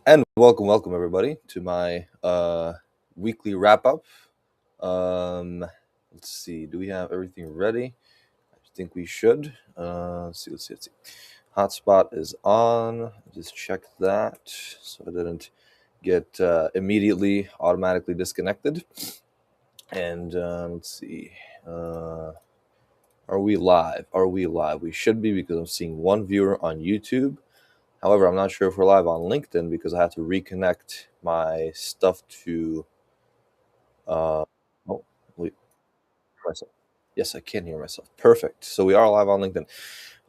And welcome everybody to my weekly wrap up. Um, let's see, do we have everything ready? I think we should. Let's see. Hotspot is on. Just check that so I didn't get immediately automatically disconnected. And let's see. Uh, are we live? Are we live? We should be because I'm seeing one viewer on YouTube. However, I'm not sure if we're live on LinkedIn because I had to reconnect my stuff to. Oh, wait, myself. Yes, I can hear myself. Perfect. So we are live on LinkedIn.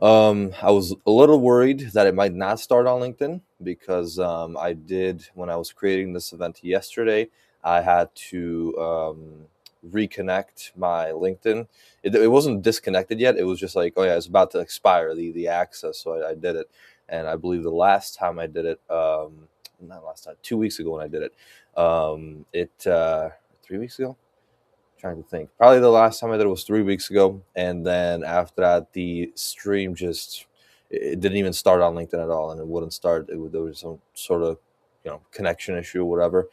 I was a little worried that it might not start on LinkedIn because I did when I was creating this event yesterday. I had to reconnect my LinkedIn. It wasn't disconnected yet. It was just like, oh yeah, it's about to expire the access. So I did it, and I believe the last time I did it, not last time, 2 weeks ago when I did it, 3 weeks ago, trying to think. Probably the last time I did it was 3 weeks ago, and then after that, the stream just it didn't even start on LinkedIn at all, and it wouldn't start. There was some sort of connection issue or whatever.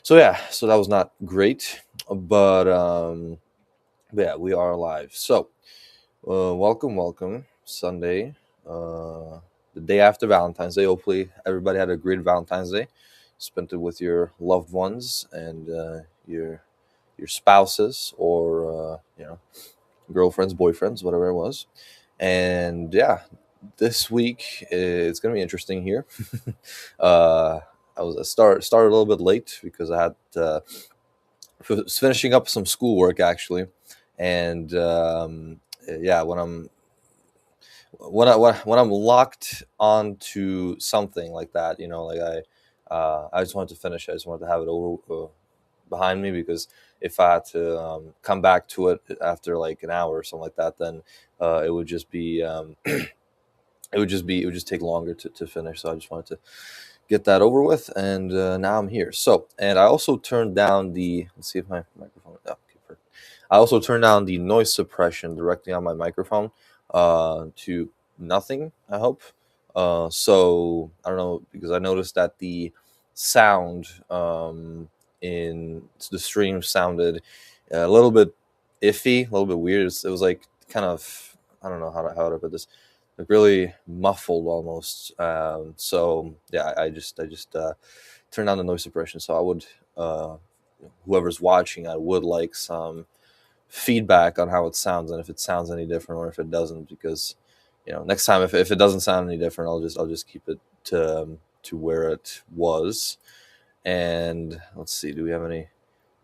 So yeah, so that was not great, but yeah, we are live. So welcome, Sunday, the day after Valentine's Day. Hopefully, everybody had a great Valentine's Day. Spent it with your loved ones and your spouses or girlfriends, boyfriends, whatever it was. And yeah, this week it's gonna be interesting here. uh, I started a little bit late because I had was finishing up some schoolwork actually, and yeah, when I'm locked onto something like that, like I just wanted to finish. I just wanted to have it over behind me because if I had to come back to it after like an hour or something like that, then it would just be it would just take longer to finish. So I just wanted to get that over with, and now I'm here. So, and I also turned down the. Let's see if my microphone. Oh, okay, perfect. I also turned down the noise suppression directly on my microphone to nothing. I hope. So I don't know because I noticed that the sound in the stream sounded a little bit iffy, a little bit weird. It was like kind of I don't know how to put this, like really muffled almost. So yeah, I just turned on the noise suppression. So I would whoever's watching, I would like some feedback on how it sounds and if it sounds any different or if it doesn't, because next time if it doesn't sound any different, I'll just keep it to where it was. And let's see, do we have any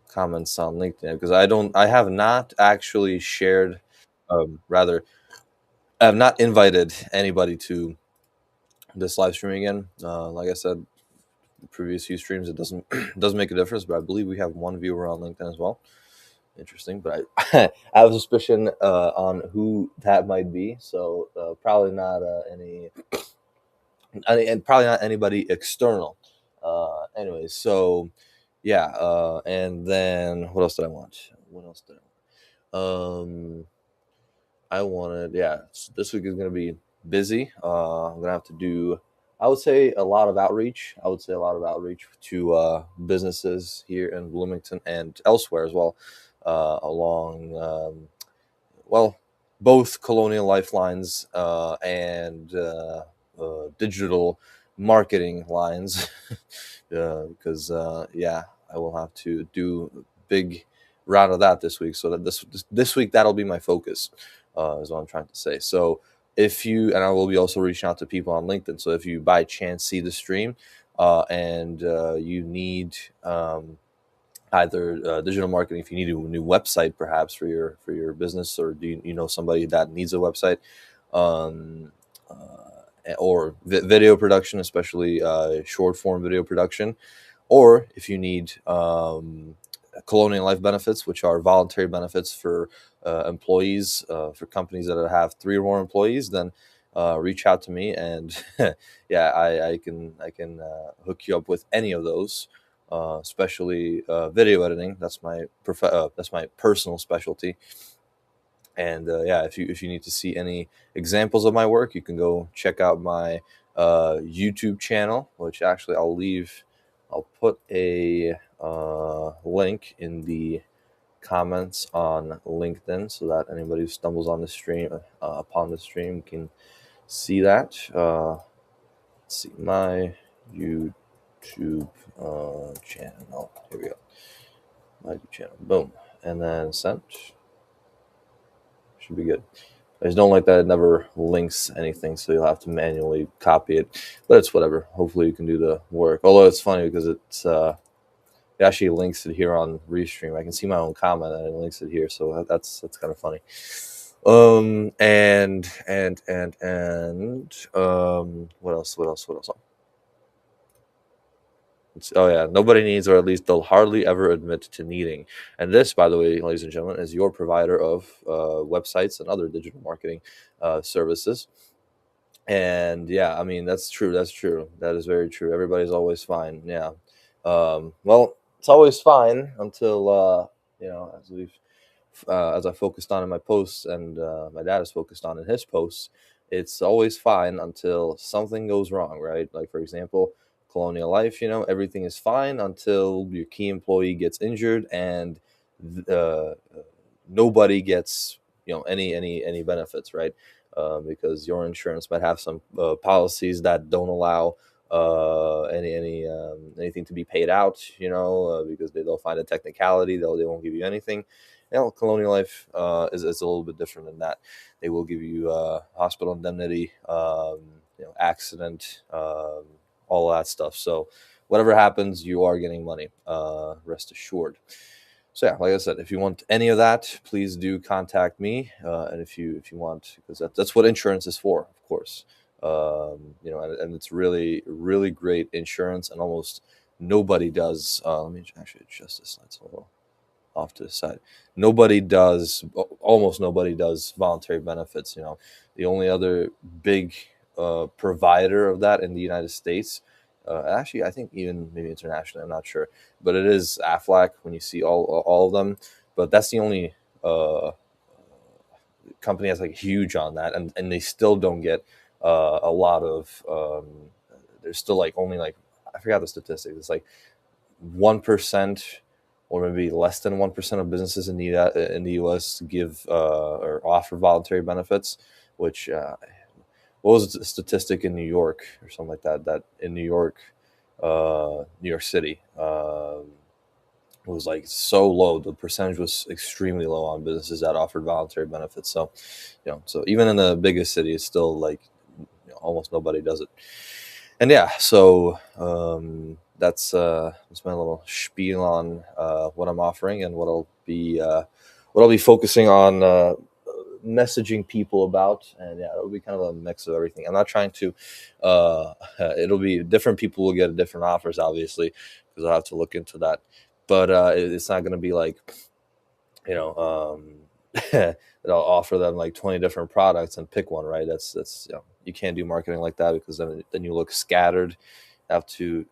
comments on LinkedIn? Because I have not actually shared, rather, I have not invited anybody to this live stream again. Like I said, the previous few streams, it doesn't make a difference. But I believe we have one viewer on LinkedIn as well. Interesting, but I I have a suspicion on who that might be. So probably not and probably not anybody external. Anyway, so yeah, and then what else did I want? What else did I want? I wanted, yeah. This week is gonna be busy. I'm gonna have to do, I would say, a lot of outreach. I would say a lot of outreach to businesses here in Bloomington and elsewhere as well, along well, both Colonial Lifelines and digital marketing lines, because yeah, I will have to do a big round of that this week. So that this week that'll be my focus, is what I'm trying to say. So if you, and I will be also reaching out to people on LinkedIn. So if you by chance see the stream and you need either digital marketing, if you need a new website perhaps for your business, or do you know somebody that needs a website, um, or video production, especially short form video production, or if you need Colonial Life benefits, which are voluntary benefits for employees, for companies that have 3 or more employees, then reach out to me, and yeah, I can hook you up with any of those, especially video editing. That's my personal specialty. And yeah, if you need to see any examples of my work, you can go check out my YouTube channel, which actually I'll put a link in the comments on LinkedIn so that anybody who stumbles on the stream upon the stream can see that. Let's see my YouTube channel. Here we go. My YouTube channel. Boom, and then sent. Should be good. I just don't like that it never links anything, so you'll have to manually copy it. But it's whatever. Hopefully you can do the work. Although it's funny because it actually links it here on Restream. I can see my own comment and it links it here, so that's kind of funny. And what else? Oh yeah, nobody needs, or at least they'll hardly ever admit to needing. And this, by the way, ladies and gentlemen, is your provider of websites and other digital marketing services. And yeah, I mean that's true. That is very true. Everybody's always fine. Yeah. Well, it's always fine until as I focused on in my posts, and my dad is focused on in his posts. It's always fine until something goes wrong, right? Like for example, Colonial Life. Everything is fine until your key employee gets injured, and nobody gets any benefits, right? Because your insurance might have some policies that don't allow anything to be paid out, because they'll find a technicality, they won't give you anything. Colonial Life is a little bit different than that. They will give you hospital indemnity, accident, all of that stuff. So whatever happens, you are getting money. Rest assured. So yeah, like I said, if you want any of that, please do contact me. And if you want, because that's what insurance is for, of course. And it's really, really great insurance, and almost nobody does. Let me actually adjust this. That's a little off to the side. Almost nobody does voluntary benefits. The only other big provider of that in the United States, actually, I think even maybe internationally, I'm not sure, but it is Aflac. When you see all of them, but that's the only company that's like huge on that, and they still don't get a lot of. There's still like only like, I forgot the statistics. It's like 1%, or maybe less than 1% of businesses in the U.S. give or offer voluntary benefits. Which what was the statistic in New York or something like that? That in New York City, it was like so low. The percentage was extremely low on businesses that offered voluntary benefits. So, so even in the biggest city, it's still like almost nobody does it. And yeah, so that's my little spiel on what I'm offering and what I'll be focusing on messaging people about. And yeah, it'll be kind of a mix of everything. I'm not trying to. It'll be different people will get different offers, obviously, because I'll have to look into that. But it's not going to be like, that I'll offer them like 20 different products and pick one, right? That's you can't do marketing like that, because then you look scattered. You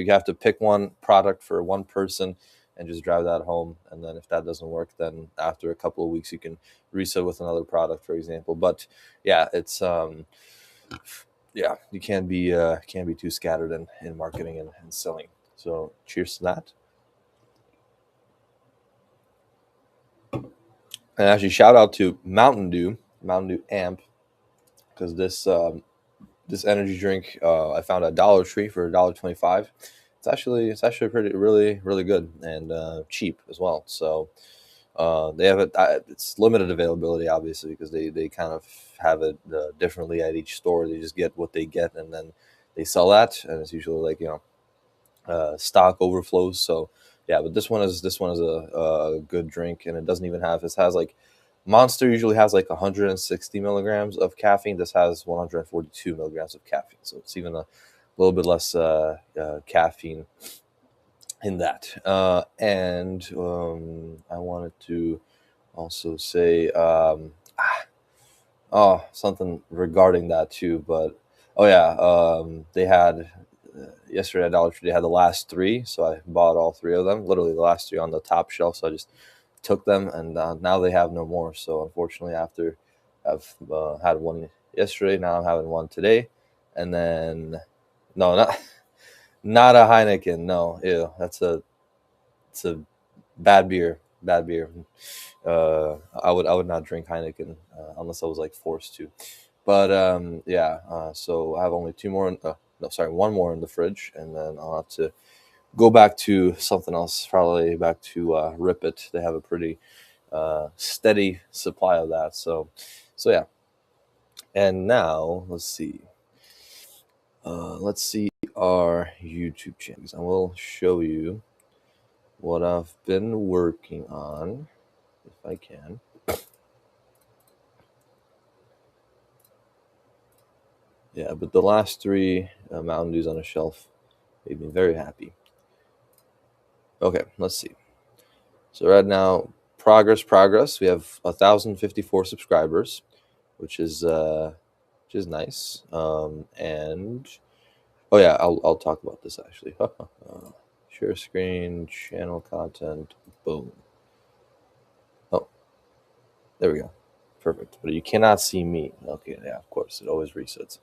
have to pick one product for one person and just drive that home. And then if that doesn't work, then after a couple of weeks, you can resell with another product, for example. But yeah, it's you can't be too scattered in marketing and selling. So cheers to that. And actually, shout out to Mountain Dew Amp, because this energy drink I found at Dollar Tree for $1.25. It's actually pretty really good, and cheap as well. So they have it. It's limited availability, obviously, because they kind of have it differently at each store. They just get what they get, and then they sell that, and it's usually like stock overflows. So yeah, but this one is a good drink, and it doesn't even have. It has like Monster usually has like 160 milligrams of caffeine. This has 142 milligrams of caffeine, so it's even a little bit less caffeine in that. And I wanted to also say something regarding that too. But they had yesterday at Dollar Tree. They had the last three, so I bought all three of them. Literally the last three on the top shelf. So I just took them, and now they have no more. So unfortunately, after I've had one yesterday, now I'm having one today, and then no, not a Heineken. No, ew, it's a bad beer. Bad beer. I would not drink Heineken unless I was like forced to. But yeah. So I have only two more. No, sorry, one more in the fridge, and then I'll have to go back to something else. Probably back to Rip It. They have a pretty steady supply of that. So yeah. And now let's see. Let's see our YouTube channels. I will show you what I've been working on, if I can. Yeah, but the last three Mountain Dews on a shelf made me very happy. Okay, let's see. So right now, progress. We have 1,054 subscribers, which is nice. And oh yeah, I'll talk about this actually. Share screen, channel content, boom. Oh, there we go. Perfect. But you cannot see me. Okay, yeah, of course. It always resets.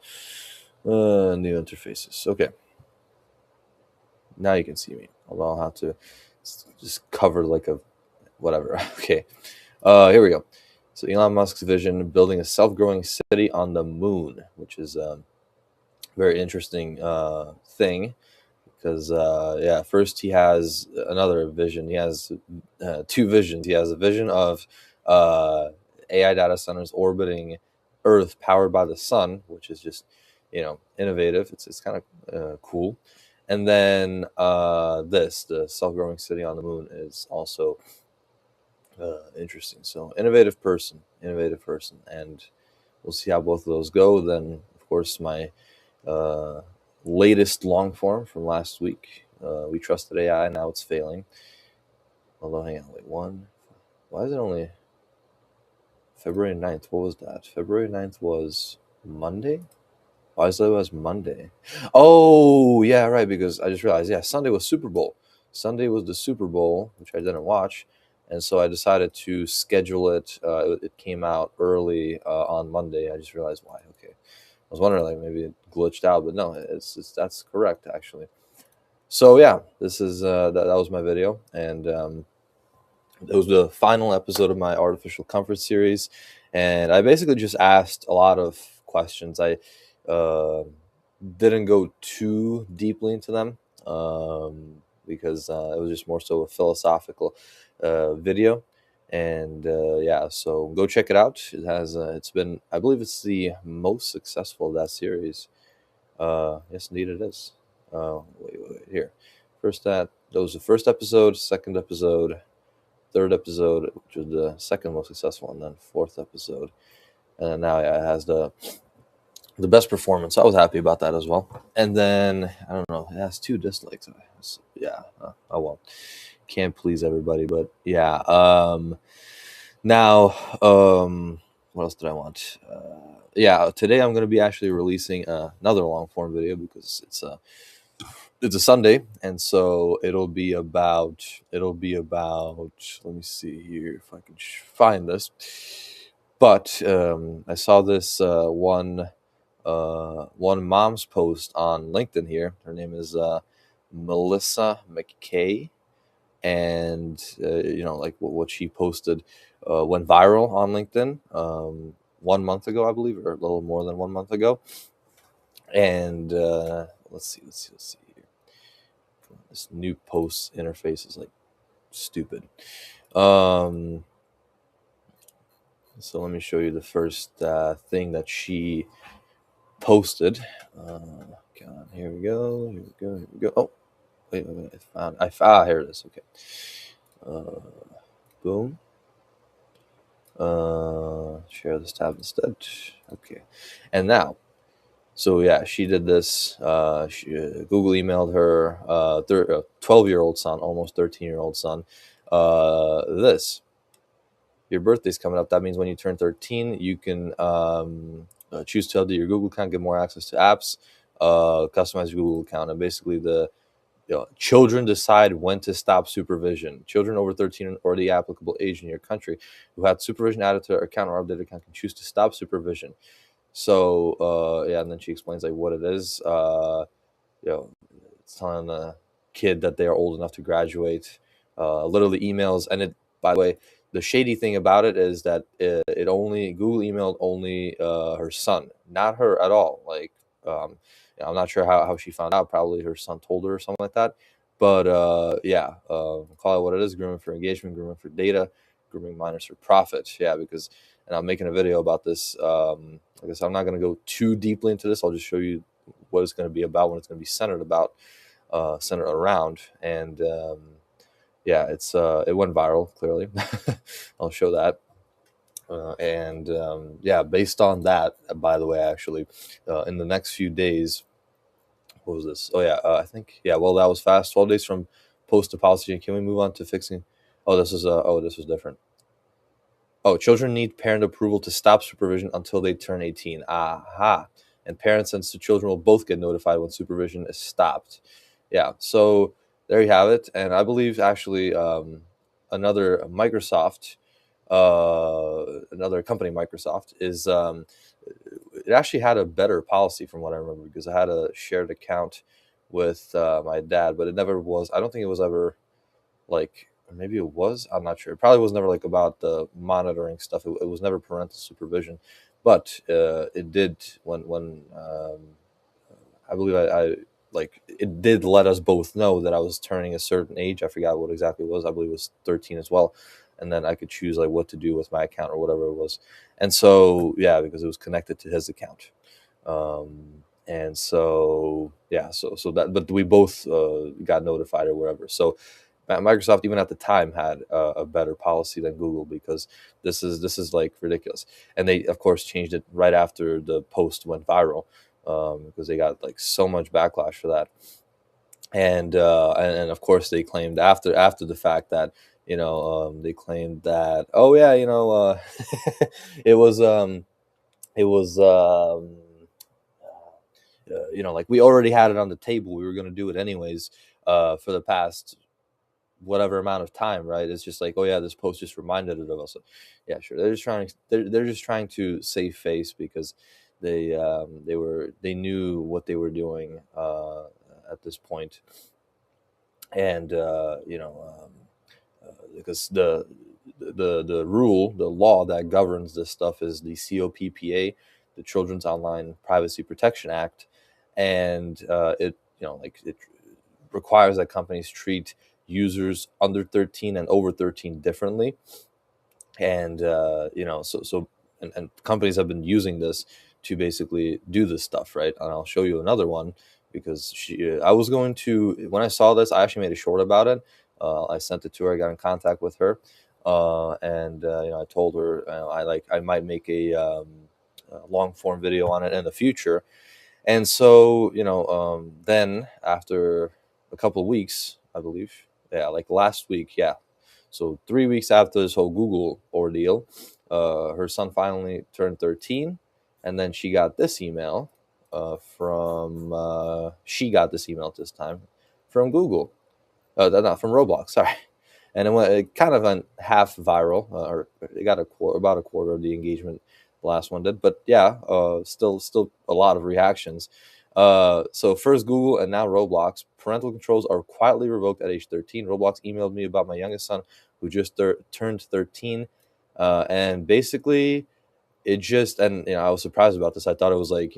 New interfaces. Okay. Now you can see me. Although I'll have to just cover like a whatever. Okay. Here we go. So Elon Musk's vision, building a self-growing city on the moon, which is a very interesting thing. Because yeah, first he has another vision. He has two visions. He has a vision of AI data centers orbiting Earth, powered by the sun, which is just innovative. It's kind of cool. And then the self-growing city on the moon is also interesting. So innovative person, and we'll see how both of those go. Then of course my latest long form from last week. We trusted AI, now it's failing. Although, hang on, wait, why is it only February 9th? What was that? February 9th was Monday? Why is that was Monday? Oh, yeah, right, because I just realized, yeah, Sunday was Super Bowl. Sunday was the Super Bowl, which I didn't watch, and so I decided to schedule it. It came out early on Monday. I just realized why. Okay. I was wondering, like, maybe it glitched out, but no, that's correct actually. So yeah, this is that was my video, and it was the final episode of my artificial comfort series, and I basically just asked a lot of questions. I uh, didn't go too deeply into them because it was just more so a philosophical video. And yeah, so go check it out. It's been, I believe it's the most successful of that series. Yes, indeed it is. Wait, here. That was the first episode, second episode, third episode, which was the second most successful, and then fourth episode. And then now, yeah, it has the best performance. I was happy about that as well. And then I don't know, it has 2 dislikes. Yeah, I won't. Can't please everybody, but yeah. Now, what else did I want? Yeah, today I'm going to be actually releasing another long form video because it's a Sunday, and so it'll be about. Let me see here if I can find this. But I saw this one mom's post on LinkedIn here. Her name is Melissa McKay, and like what she posted went viral on LinkedIn 1 month ago, I believe, or a little more than 1 month ago. And let's see here. This new post interface is like stupid. So let me show you the first thing that she posted. God, here we go. Oh, wait. I found. Here it is. Okay. Boom. Share this tab instead. Okay. And now, so yeah, she did this. Google emailed her 12-year-old son, almost 13-year-old son. This. Your birthday's coming up. That means when you turn 13, you can choose to update your Google account, get more access to apps, customize your Google account, and basically children decide when to stop supervision. Children over 13 or the applicable age in your country who had supervision added to their account or updated account can choose to stop supervision. So yeah, and then she explains like what it is. You know, it's telling the kid that they are old enough to graduate. Literally emails, and it. By the way, the shady thing about it is that it only Google emailed only her son, not her at all. Like, I'm not sure how she found out. Probably her son told her or something like that. But yeah, call it what it is: grooming for engagement, grooming for data, grooming minors for profit. Yeah, because and I'm making a video about this. I guess I'm not going to go too deeply into this. I'll just show you what it's going to be about, when it's going to be centered about, centered around, and yeah, it went viral. Clearly, I'll show that. And yeah, based on that, by the way, actually, in the next few days, what was this? Oh yeah, I think yeah. Well, that was fast. 12 days from post to policy. And can we move on to fixing? Oh, this was different. Oh, children need parent approval to stop supervision until they turn 18. Aha. And parents and children will both get notified when supervision is stopped. Yeah, so there you have it. And I believe actually another Microsoft, another company, Microsoft, is it actually had a better policy from what I remember, because I had a shared account with my dad, but it never was. I don't think it was ever like, or maybe it was, I'm not sure. It probably was never like about the monitoring stuff. It was never parental supervision, but it did when I believe I like, it did let us both know that I was turning a certain age. I forgot what exactly it was. I believe it was 13 as well. And then I could choose like what to do with my account or whatever it was. And so yeah, because it was connected to his account. And so yeah, so that, but we both got notified or whatever. So Microsoft, even at the time, had a better policy than Google, because this is like ridiculous. And they of course changed it right after the post went viral, because they got like so much backlash for that. And of course they claimed after the fact that, they claimed that, oh yeah, it was it was like, we already had it on the table, we were going to do it anyways, for the past whatever amount of time, right? It's just like, oh yeah, this post just reminded it of us. Yeah, sure. They're just trying to save face, because they knew what they were doing at this point. And because the law that governs this stuff is the COPPA, the Children's Online Privacy Protection Act. And it like, it requires that companies treat users under 13 and over 13 differently. And and companies have been using this to basically do this stuff, right? And I'll show you another one, because I was going to, when I saw this, I actually made a short about it. I sent it to her, I got in contact with her, and I told her I might make a long form video on it in the future. And so, then after a couple of weeks, I believe, yeah, like last week, yeah. So 3 weeks after this whole Google ordeal, her son finally turned 13, and then she got this email she got this email at this time from Google, not from Roblox, sorry. And it kind of went half viral, or it got about a quarter of the engagement the last one did. But yeah, still a lot of reactions. So first Google and now Roblox. Parental controls are quietly revoked at age 13. Roblox emailed me about my youngest son, who just turned 13. And basically, it just, and I was surprised about this. I thought it was like,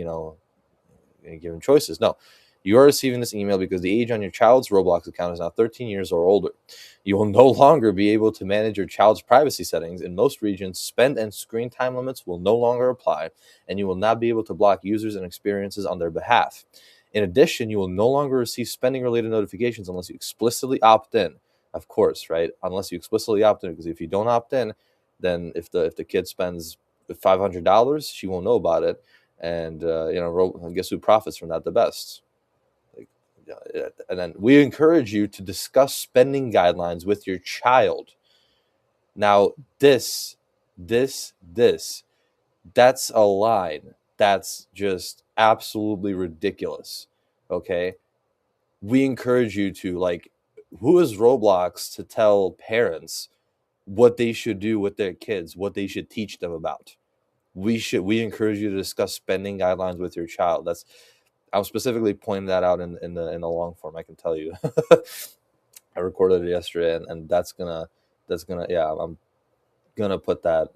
given choices. No, you are receiving this email because the age on your child's Roblox account is now 13 years or older. You will no longer be able to manage your child's privacy settings. In most regions, spend and screen time limits will no longer apply, and you will not be able to block users and experiences on their behalf. In addition, you will no longer receive spending-related notifications unless you explicitly opt in. Of course, right? Unless you explicitly opt in, because if you don't opt in, then if the kid spends $500, she won't know about it, and guess who profits from that the best? And then we encourage you to discuss spending guidelines with your child. Now, that's a line that's just absolutely ridiculous. Okay, we encourage you to, like, who is Roblox to tell parents what they should do with their kids, what they should teach them about? we encourage you to discuss spending guidelines with your child. That's I'm specifically pointing that out in the long form. I can tell you. I recorded it yesterday, and that's gonna yeah. I'm gonna put that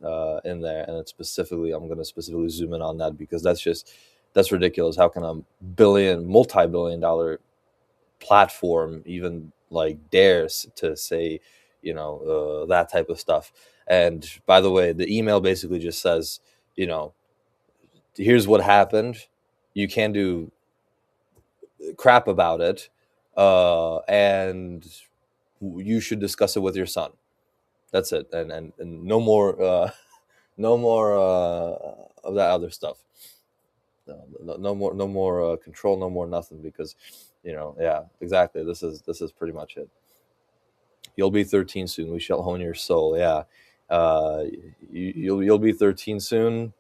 in there, and it's specifically I'm gonna specifically zoom in on that because that's ridiculous. How can a multi-billion-dollar platform even like dares to say, that type of stuff? And by the way, the email basically just says, you know, here's what happened. You can do crap about it, and you should discuss it with your son. That's it, and no more, no more of that other stuff. No more control, no more nothing, because, yeah, exactly. This is pretty much it. You'll be 13 soon. We shall hone your soul. Yeah, uh, you'll be 13 soon.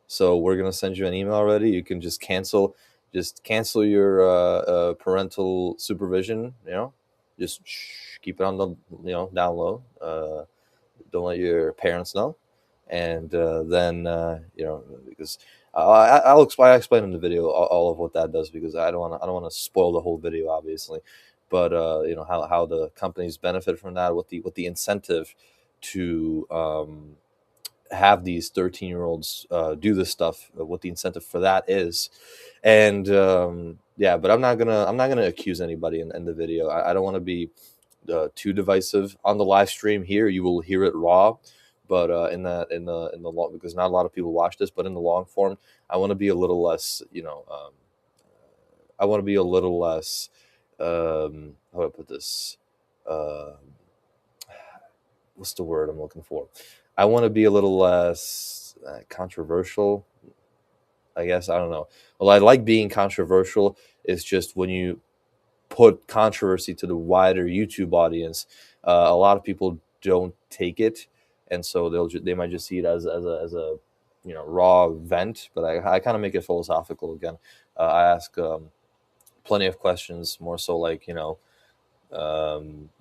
So we're gonna send you an email already. You can just cancel your parental supervision. Just keep it on the down low. Don't let your parents know, and then because I'll explain in the video all of what that does, because I don't want to spoil the whole video, obviously, but how the companies benefit from that, what the incentive to have these 13-year-olds do this stuff, what the incentive for that is. And yeah, but I'm not gonna accuse anybody in the video. I don't want to be too divisive on the live stream. Here you will hear it raw, but in the long, because not a lot of people watch this, but in the long form, I want to be a little less, I want to be a little less, how do I put this, uh, what's the word I'm looking for? I want to be a little less controversial, I guess. I don't know. Well, I like being controversial. It's just when you put controversy to the wider YouTube audience, a lot of people don't take it, and so they might just see it as a raw vent. But I kind of make it philosophical again. I ask plenty of questions, more so like,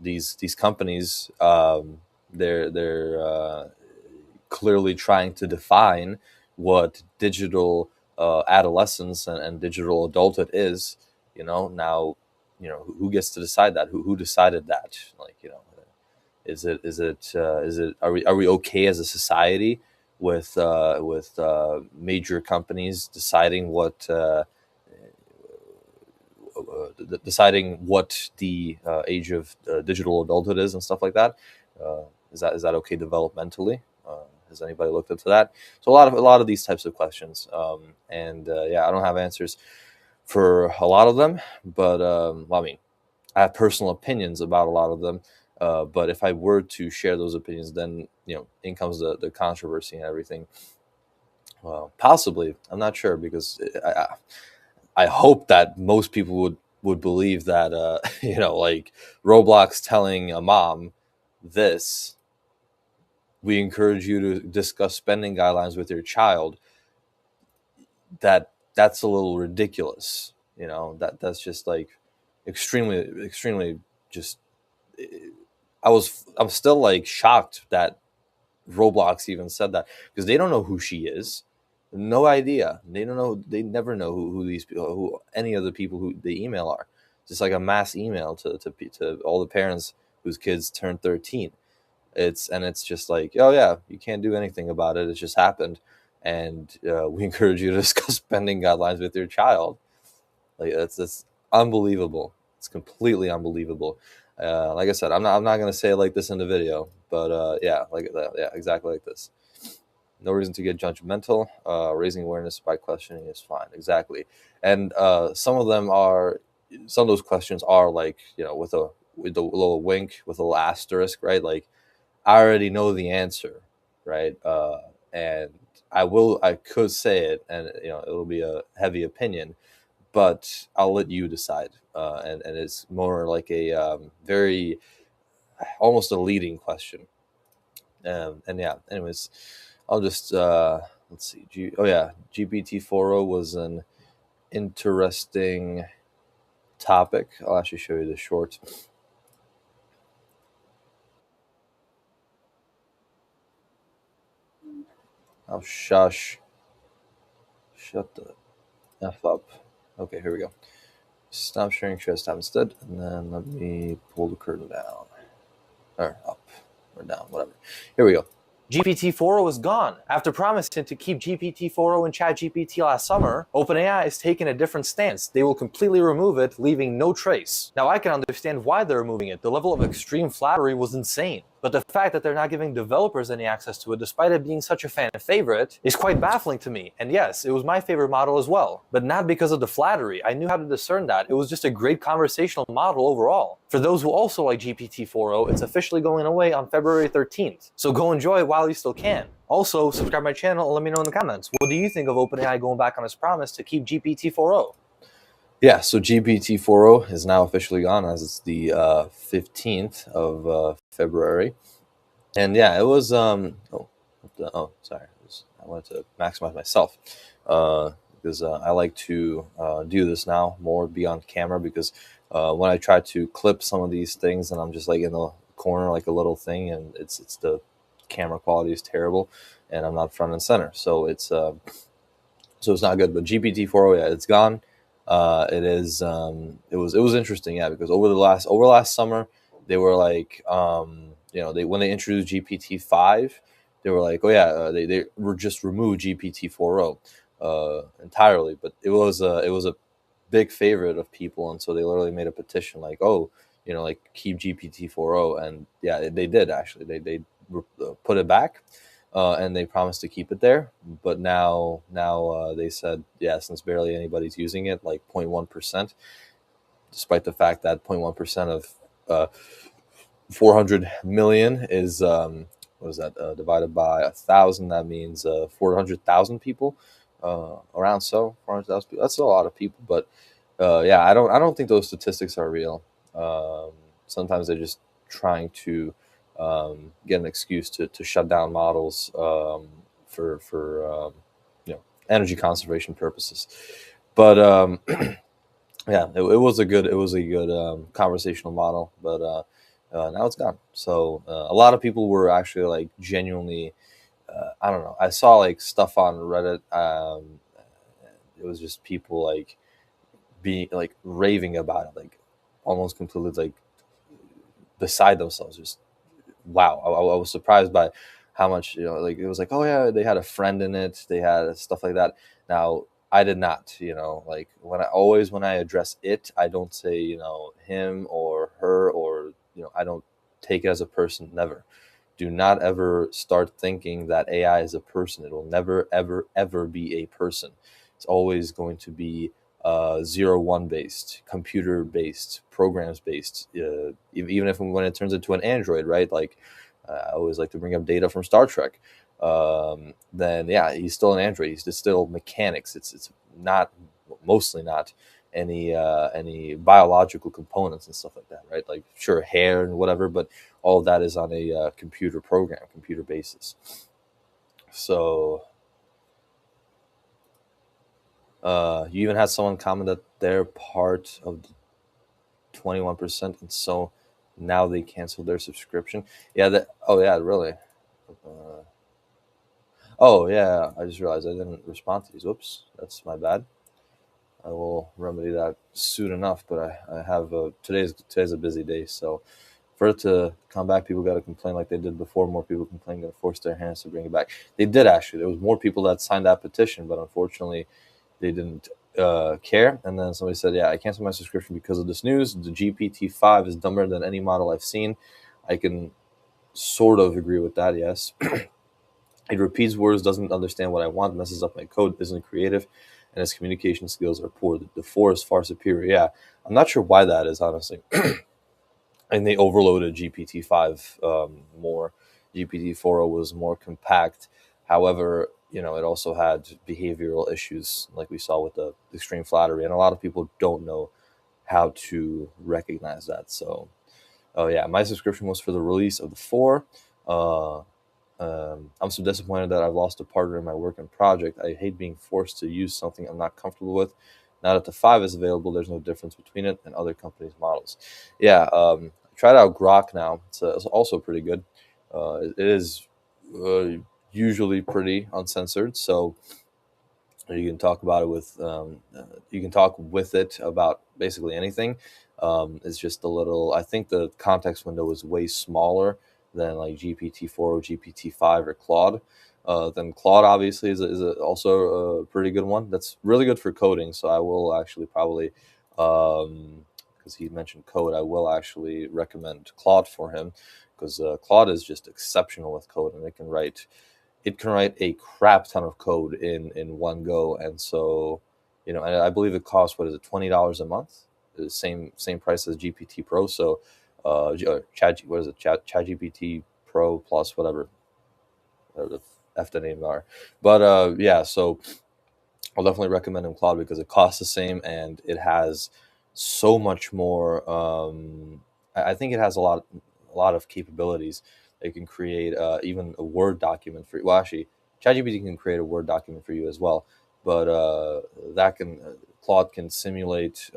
these companies, they're clearly trying to define what digital adolescence and digital adulthood is. Now, who gets to decide that? Who decided that? Like, are we okay as a society with major companies deciding what the age of digital adulthood is and stuff like that? Uh, is that okay developmentally? Has anybody looked into that? So a lot of these types of questions, and yeah, I don't have answers for a lot of them, but well, I mean, I have personal opinions about a lot of them. But if I were to share those opinions, then in comes the controversy and everything. Well, possibly, I'm not sure, because I hope that most people would believe that like Roblox telling a mom this, we encourage you to discuss spending guidelines with your child, that's a little ridiculous. That's just like extremely just. I'm still like shocked that Roblox even said that, because they don't know who she is. No idea. They don't know. They never know who these people, who any of the people who they email are. Just like a mass email to all the parents whose kids turned 13. It's just like, oh yeah, you can't do anything about it. It just happened, and we encourage you to discuss spending guidelines with your child. Like, that's unbelievable. It's completely unbelievable. Like I said, I'm not gonna say it like this in the video, but yeah, like that, yeah, exactly like this. No reason to get judgmental. Raising awareness by questioning is fine. Exactly, and some of those questions are like, with a little wink, with a little asterisk, right? Like, I already know the answer, right? And I could say it, and it'll be a heavy opinion, but I'll let you decide. And it's more like a very almost a leading question. And yeah, anyways, I'll just let's see. Oh yeah, GPT-4o was an interesting topic. I'll actually show you the short. Oh shush. Shut the F up. Okay, here we go. Stop sharing chest tab instead, and then let me pull the curtain down. Or up, or down, whatever. Here we go. GPT-4o is gone. After promising to keep GPT-4o in ChatGPT last summer, OpenAI has taken a different stance. They will completely remove it, leaving no trace. Now, I can understand why they're removing it. The level of extreme flattery was insane. But the fact that they're not giving developers any access to it, despite it being such a fan favorite, is quite baffling to me. And yes, it was my favorite model as well. But not because of the flattery. I knew how to discern that. It was just a great conversational model overall. For those who also like GPT-4o, it's officially going away on February 13th. So go enjoy it while you still can. Also, subscribe to my channel and let me know in the comments. What do you think of OpenAI going back on its promise to keep GPT-4o? Yeah, so GPT-4o is now officially gone as it's the 15th of February. And yeah, it was, sorry, I wanted to maximize myself because I like to do this now more, be on camera, because when I try to clip some of these things and I'm just like in the corner like a little thing, and it's the camera quality is terrible and I'm not front and center. So it's not good. But GPT-4o, yeah, it's gone. It is. It was interesting, yeah, because over last summer, they were like, when they introduced GPT-5, they were like, oh yeah, they were just removed GPT-4o entirely. But it was a big favorite of people, and so they literally made a petition like, oh, like keep GPT-4o, and yeah, they did actually. They put it back. And they promised to keep it there, but now they said, yeah, since barely anybody's using it, like 0.1%, despite the fact that 0.1% of 400 million is what is that divided by 1,000? That means 400,000 people, around, so 400,000 people. That's a lot of people, but yeah, I don't think those statistics are real. Sometimes they're just trying to get an excuse to shut down models for energy conservation purposes. But yeah, it was a good conversational model, but now it's gone. So a lot of people were actually like genuinely, I don't know. I saw like stuff on Reddit. It was just people like being like raving about it, like almost completely like beside themselves, just wow. I was surprised by how much, like it was like, oh yeah, they had a friend in it, they had stuff like that. Now I did not, like when I address it, I don't say him or her, or I don't take it as a person. Never. Do not ever start thinking that AI is a person. It will never ever ever be a person. It's always going to be 0-1 based, computer based, programs based. Even if when it turns into an android, right? Like I always like to bring up Data from Star Trek. Then yeah, he's still an android. He's still mechanics. It's not, mostly not any biological components and stuff like that, right? Like sure, hair and whatever, but all of that is on a computer basis. So you even had someone comment that they're part of the 21%, and so now they canceled their subscription. Yeah, oh yeah, really? Oh yeah, I just realized I didn't respond to these. Whoops, that's my bad. I will remedy that soon enough, but I have today's a busy day, so for it to come back, people got to complain like they did before. More people complain, got to force their hands to bring it back. They did actually. There was more people that signed that petition, but unfortunately, they didn't care. And then somebody said, "Yeah, I canceled my subscription because of this news. The GPT-5 is dumber than any model I've seen." I can sort of agree with that. Yes, it repeats words, doesn't understand what I want, messes up my code, isn't creative, and its communication skills are poor. The 4 is far superior. Yeah, I'm not sure why that is, honestly. And they overloaded GPT-5 more. GPT-4o was more compact. However, it also had behavioral issues, like we saw with the extreme flattery, and a lot of people don't know how to recognize that. So, oh yeah, my subscription was for the release of the 4. I'm so disappointed that I've lost a partner in my work and project. I hate being forced to use something I'm not comfortable with. Now that the 5 is available, there's no difference between it and other companies' models. Yeah, I tried out Grok now. It's also pretty good. It is usually pretty uncensored, so You can talk about it with you can talk with it about basically anything. It's just a little. I think the context window is way smaller than like GPT-4 or GPT-5 or Claude. Then Claude obviously is also a pretty good one. That's really good for coding. So I will actually probably, because he mentioned code, I will actually recommend Claude for him because Claude is just exceptional with code and it can write a crap ton of code in one go. And so, and I believe it costs, what is it, $20 a month, the same price as GPT Pro. So Chat, what is it, Chat GPT Pro plus whatever the f the name are. But yeah, so I'll definitely recommend him Cloud because it costs the same and it has so much more. I think it has a lot of capabilities. It can create even a Word document for you. Well, actually, ChatGPT can create a Word document for you as well. But that can Claude can simulate.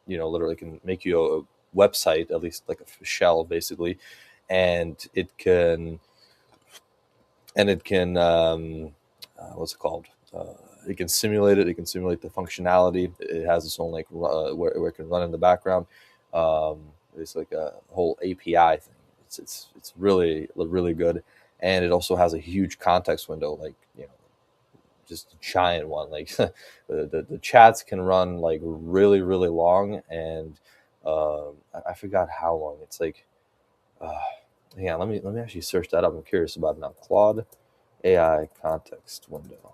Literally can make you a website, at least like a shell, basically, and it can what's it called? It can simulate it. It can simulate the functionality. It has its own like where it can run in the background. Um, it's like a whole API thing. It's really really good, and it also has a huge context window, like just a giant one. Like the chats can run like really really long, and I forgot how long. It's like uh, yeah. Let me actually search that up. I'm curious about it now. Claude AI context window.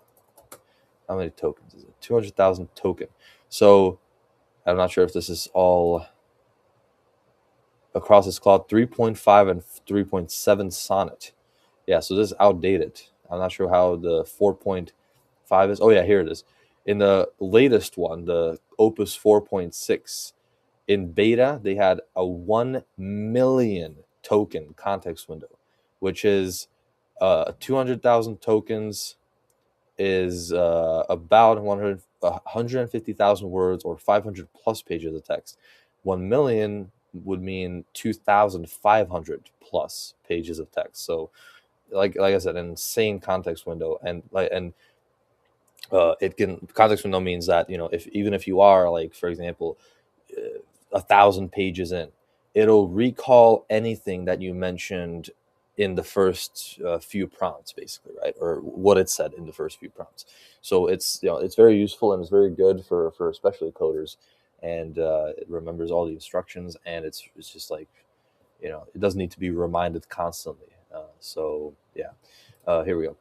How many tokens is it? 200,000 token. So I'm not sure if this is all across this cloud. 3.5 and 3.7 Sonnet. Yeah, so this is outdated. I'm not sure how the 4.5 is. Oh yeah, here it is. In the latest one, the Opus 4.6, in beta, they had a 1 million token context window, which is 200,000 tokens is about 150,000 words or 500 plus pages of text. 1 million would mean 2,500 plus pages of text. So, like I said, an insane context window, and it can context window means that if even if you are like, for example, 1,000 pages in, it'll recall anything that you mentioned in the first few prompts, basically, right? Or what it said in the first few prompts. So it's very useful and it's very good for especially coders, and it remembers all the instructions, and it's just like it doesn't need to be reminded constantly. So yeah, here we go.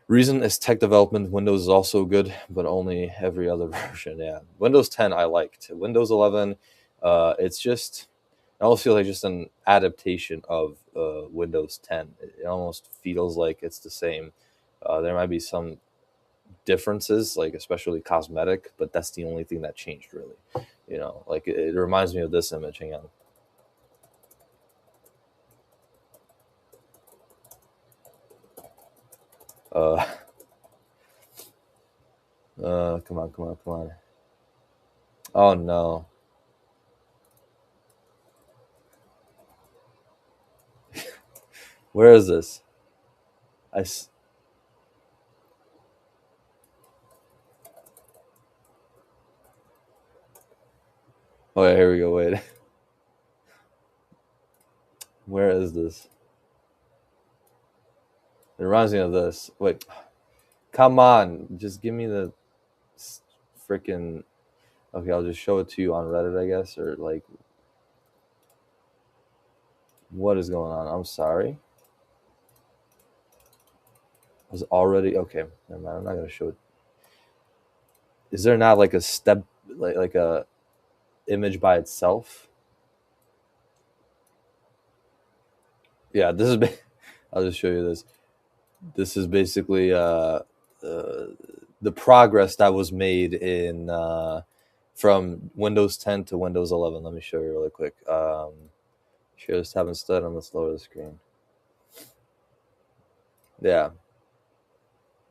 Reason is tech development. Windows is also good, but only every other version. Yeah, Windows 10 I liked. Windows 11, it's just I almost feel like just an adaptation of Windows 10. It almost feels like it's the same. There might be some differences, like especially cosmetic, but that's the only thing that changed, really. Like it reminds me of this image. Hang on. Uh, come on, come on, come on. Oh no. Where is this? I. Oh yeah, here we go. Wait, where is this? It reminds me of this. Wait, come on, just give me the freaking. Okay, I'll just show it to you on Reddit, I guess, or like, what is going on? I'm sorry. I was already okay. Never mind. I'm not gonna show it. Is there not like a step, like a image by itself? Yeah, this is. I'll just show you this. This is basically uh, the progress that was made in from Windows 10 to Windows 11. Let me show you really quick. Share this tab instead, and let's lower the screen. Yeah,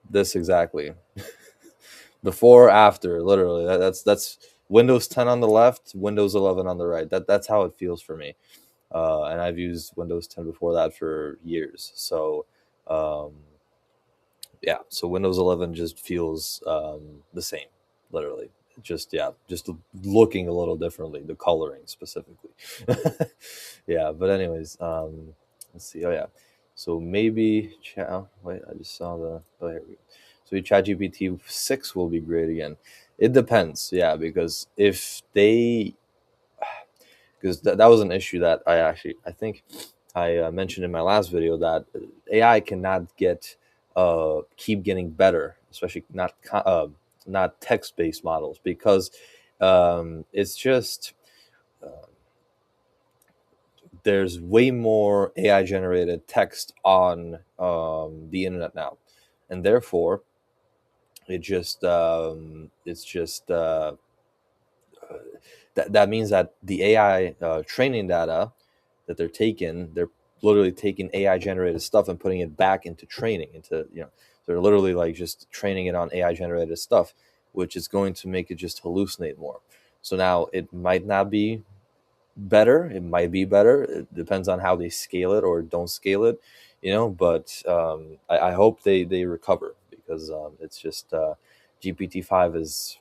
this exactly. Before, after, literally. That's Windows 10 on the left, Windows 11 on the right. That's how it feels for me. And I've used Windows 10 before that for years. So, um, Yeah, so Windows 11 just feels the same, literally. Just yeah, just looking a little differently, the coloring specifically. Yeah, but anyways, let's see. Oh yeah, so maybe wait, I just saw the. Oh, here we go. So ChatGPT 6 will be great again. It depends, yeah, because if they, because that was an issue that I think I mentioned in my last video that AI cannot keep getting better, especially not text based models, because it's just uh, there's way more AI generated text on the internet now, and therefore it's just that means that the AI training data that they're literally taking AI generated stuff and putting it back into training, they're literally like just training it on AI generated stuff, which is going to make it just hallucinate more. So now it might not be better, it might be better. It depends on how they scale it or don't scale it, but I hope they recover, because it's just GPT-5 is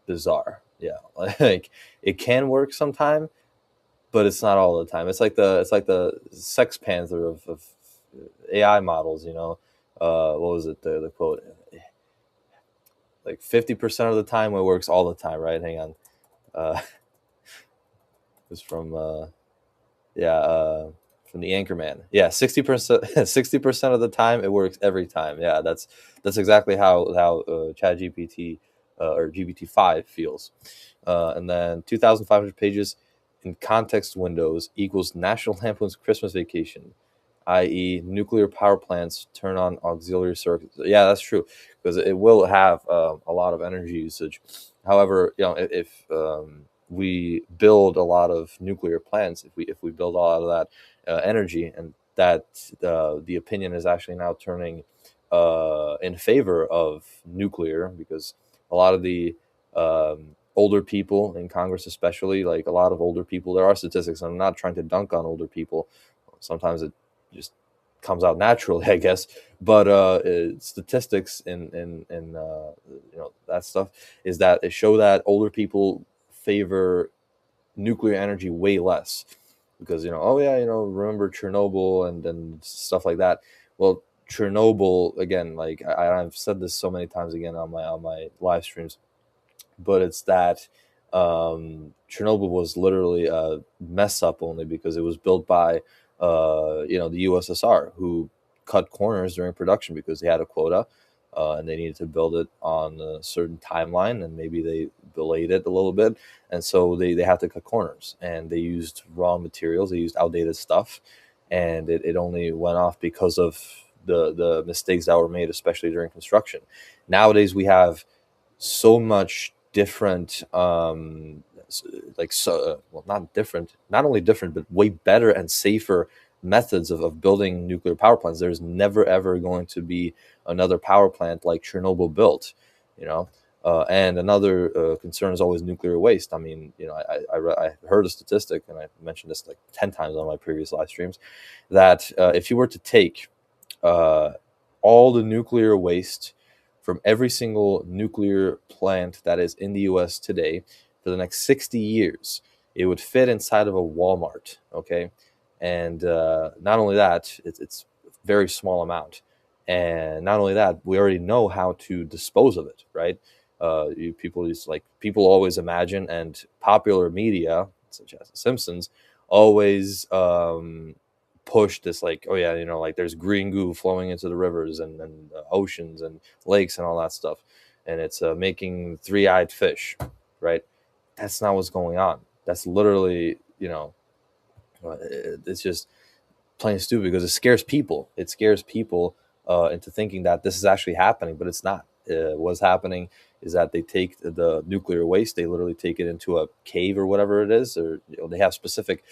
bizarre. Yeah, like it can work sometime, but it's not all the time. It's like the Sex Panther of AI models. What was it? The quote, like 50% of the time it works all the time, right? Hang on, it's from yeah, from the Anchorman. Yeah, 60%, 60% of the time it works every time. Yeah, that's exactly how ChatGPT or GPT-5 feels. And then 2,500 pages in context windows equals National Lampoon's Christmas Vacation, i.e., nuclear power plants turn on auxiliary circuits. Yeah, that's true, because it will have a lot of energy usage. However, if we build a lot of nuclear plants, if we build a lot of that energy, and that the opinion is actually now turning in favor of nuclear, because a lot of the older people in Congress, especially, like a lot of older people, there are statistics. I'm not trying to dunk on older people. Sometimes it just comes out naturally, I guess. But statistics in that stuff is that it show that older people favor nuclear energy way less, because oh yeah, remember Chernobyl and stuff like that. Well, Chernobyl, again, like I've said this so many times again on my live streams, but it's that Chernobyl was literally a mess up only because it was built by the USSR, who cut corners during production because they had a quota, and they needed to build it on a certain timeline, and maybe they delayed it a little bit, and so they had to cut corners, and they used raw materials, they used outdated stuff, and it only went off because of the mistakes that were made, especially during construction. Nowadays we have so much different like so well, not different, not only different, but way better and safer methods of building nuclear power plants. There's never ever going to be another power plant like Chernobyl built, you know and another concern is always nuclear waste. I mean, I heard a statistic, and I mentioned this like 10 times on my previous live streams, that if you were to take uh, all the nuclear waste from every single nuclear plant that is in the US today for the next 60 years, it would fit inside of a Walmart. Okay. And not only that, it's a very small amount. And not only that, we already know how to dispose of it, right? People always imagine, and popular media, such as The Simpsons, always push this, like, oh yeah, like there's green goo flowing into the rivers and oceans and lakes and all that stuff, and it's making three-eyed fish, right? That's not what's going on. That's literally, it's just plain stupid, because it scares people. It scares people into thinking that this is actually happening, but it's not. What's happening is that they take the nuclear waste, they literally take it into a cave or whatever it is, or they have specific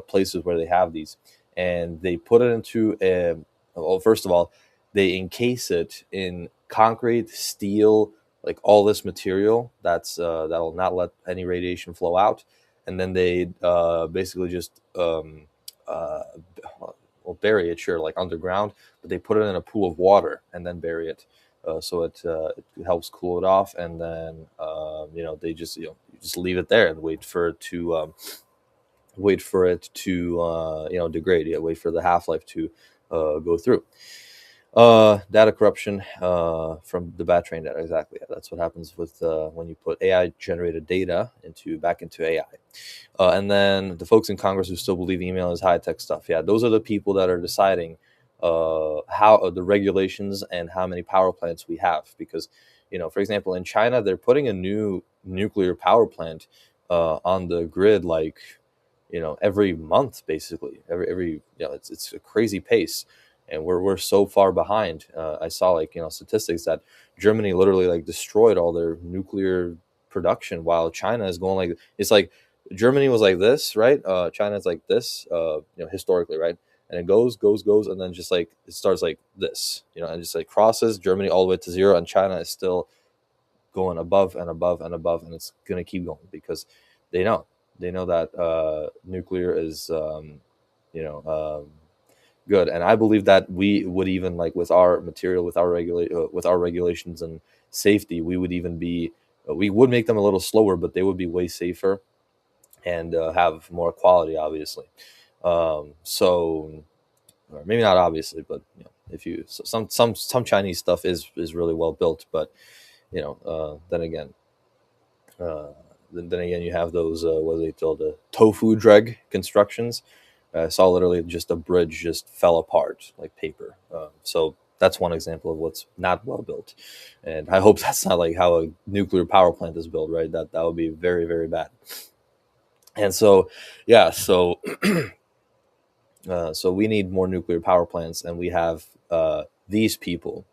places where they have these, and they put it into a. Well, first of all, they encase it in concrete, steel, like all this material that'll not let any radiation flow out, and then they basically just uh, well, bury it, sure, like underground, but they put it in a pool of water and then bury it. So it helps cool it off, and then they just you just leave it there and wait for it to degrade. Yeah, wait for the half life to go through. Data corruption from the bad train data. Exactly. Yeah, that's what happens with when you put AI generated data back into AI. And then the folks in Congress who still believe email is high tech stuff. Yeah, those are the people that are deciding how the regulations and how many power plants we have. Because, for example, in China, they're putting a new nuclear power plant on the grid, like, every month, basically. Every it's a crazy pace, and we're so far behind. I saw, like, statistics that Germany literally, like, destroyed all their nuclear production, while China is going, like, it's like Germany was like this, right? China's like this, historically, right? And it goes, and then just like it starts like this, and just like crosses Germany all the way to zero, and China is still going above and above and above, and it's gonna keep going because they know they know that nuclear is good. And I believe that we would, even like with our material, with our regulations and safety, we would even be we would make them a little slower, but they would be way safer and have more quality, obviously. So, or maybe not obviously, but if you so some Chinese stuff is really well built, but then again, uh, then again, you have those what are they called, the tofu dreg constructions. I saw literally just a bridge just fell apart like paper. So that's one example of what's not well built, and I hope that's not like how a nuclear power plant is built. Right, that would be very, very bad. And so, yeah, so we need more nuclear power plants, and we have these people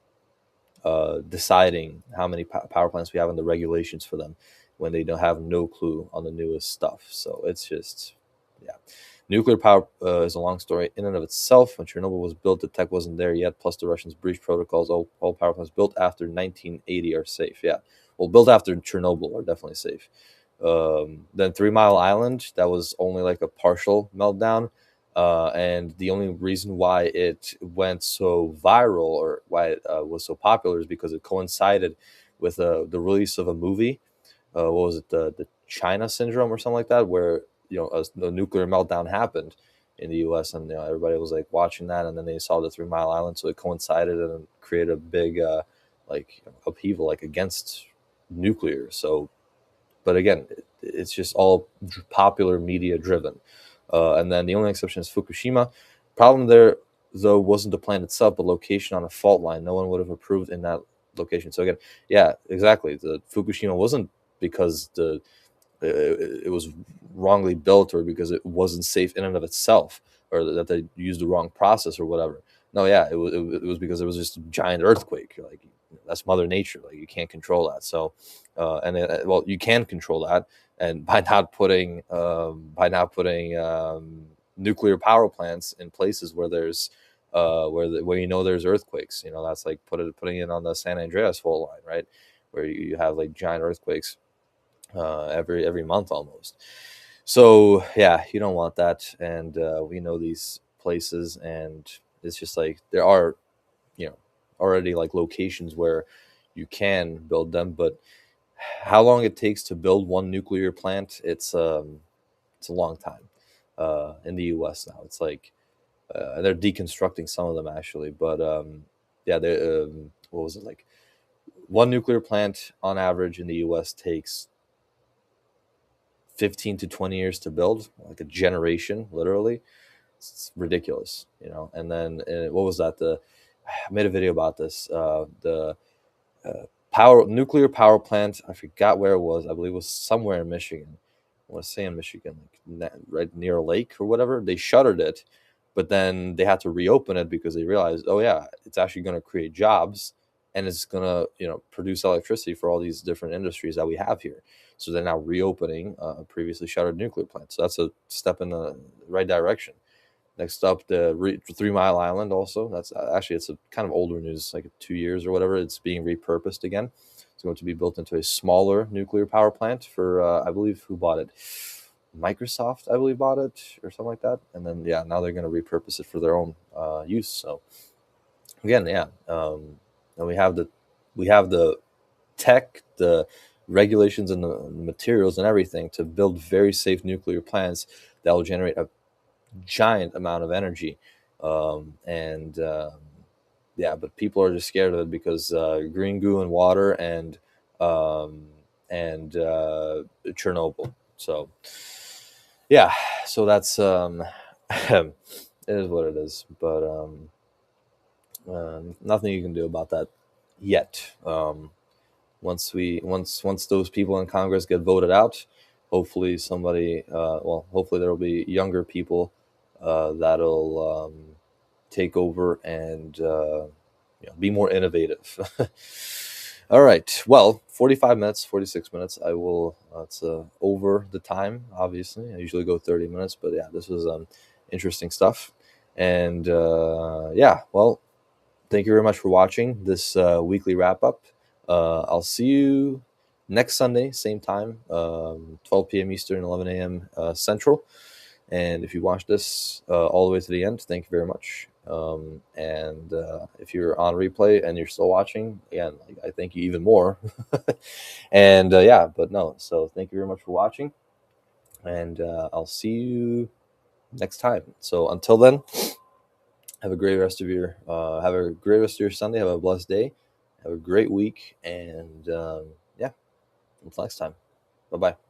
deciding how many power plants we have and the regulations for them when they don't have no clue on the newest stuff. So it's just, yeah. Nuclear power is a long story in and of itself. When Chernobyl was built, the tech wasn't there yet. Plus, the Russians breached protocols. All power plants built after 1980 are safe. Yeah, well, built after Chernobyl are definitely safe. Then 3 Mile Island, that was only like a partial meltdown. And the only reason why it went so viral, or why it was so popular, is because it coincided with the release of a movie. What was it, the China Syndrome or something like that, where a nuclear meltdown happened in the U.S. and everybody was like watching that, and then they saw the 3 Mile Island, so it coincided and created a big like upheaval, like, against nuclear. So, but again, it's just all popular media driven. And then the only exception is Fukushima. Problem there, though, wasn't the plant itself, but location on a fault line. No one would have approved in that location. So again, yeah, exactly. The Fukushima wasn't because it was wrongly built, or because it wasn't safe in and of itself, or that they used the wrong process or whatever. No, yeah, it was because it was just a giant earthquake. Like, that's Mother Nature. Like, you can't control that. So, well, you can control that, and by not putting nuclear power plants in places where there's where there's earthquakes. That's like putting it on the San Andreas fault line, right, where you have like giant earthquakes every month almost. So yeah, you don't want that, and we know these places, and it's just like there are, you know, already like locations where you can build them, but how long it takes to build one nuclear plant, it's a long time. In the U.S. now, it's like they're deconstructing some of them actually, but yeah, they what was it like? One nuclear plant on average in the U.S. takes 15 to 20 years to build, like a generation, literally. It's ridiculous. And then what was that? I made a video about this. The power nuclear power plant. I forgot where it was. I believe it was somewhere in Michigan. I want to say in Michigan, like right near a lake or whatever. They shuttered it, but then they had to reopen it because they realized, oh yeah, it's actually going to create jobs, and it's going to produce electricity for all these different industries that we have here. So they're now reopening a previously shuttered nuclear plant. So that's a step in the right direction. Next up, the 3 Mile Island. Also, that's actually, it's a kind of older news, like 2 years or whatever. It's being repurposed again. It's going to be built into a smaller nuclear power plant for I believe, who bought it? Microsoft, I believe, bought it or something like that, and then yeah, now they're going to repurpose it for their own use. So again, yeah, and we have the tech, the regulations, and the materials and everything to build very safe nuclear plants that will generate a giant amount of energy. And yeah, but people are just scared of it because green goo and water um, and Chernobyl. So yeah, so that's it is what it is. But nothing you can do about that yet. Once those people in Congress get voted out, hopefully hopefully there will be younger people that'll take over and be more innovative. All right. Well, 45 minutes, 46 minutes. I will. It's over the time. Obviously, I usually go 30 minutes, but yeah, this was interesting stuff. And yeah, well, thank you very much for watching this weekly wrap up. I'll see you next Sunday, same time, 12 p.m. Eastern, 11 a.m. Central. And if you watch this all the way to the end, thank you very much. And if you're on replay and you're still watching, again, I thank you even more. And yeah, but no, so thank you very much for watching. And I'll see you next time. So until then, have a great rest of your Sunday. Have a blessed day. Have a great week, and yeah, until next time. Bye bye.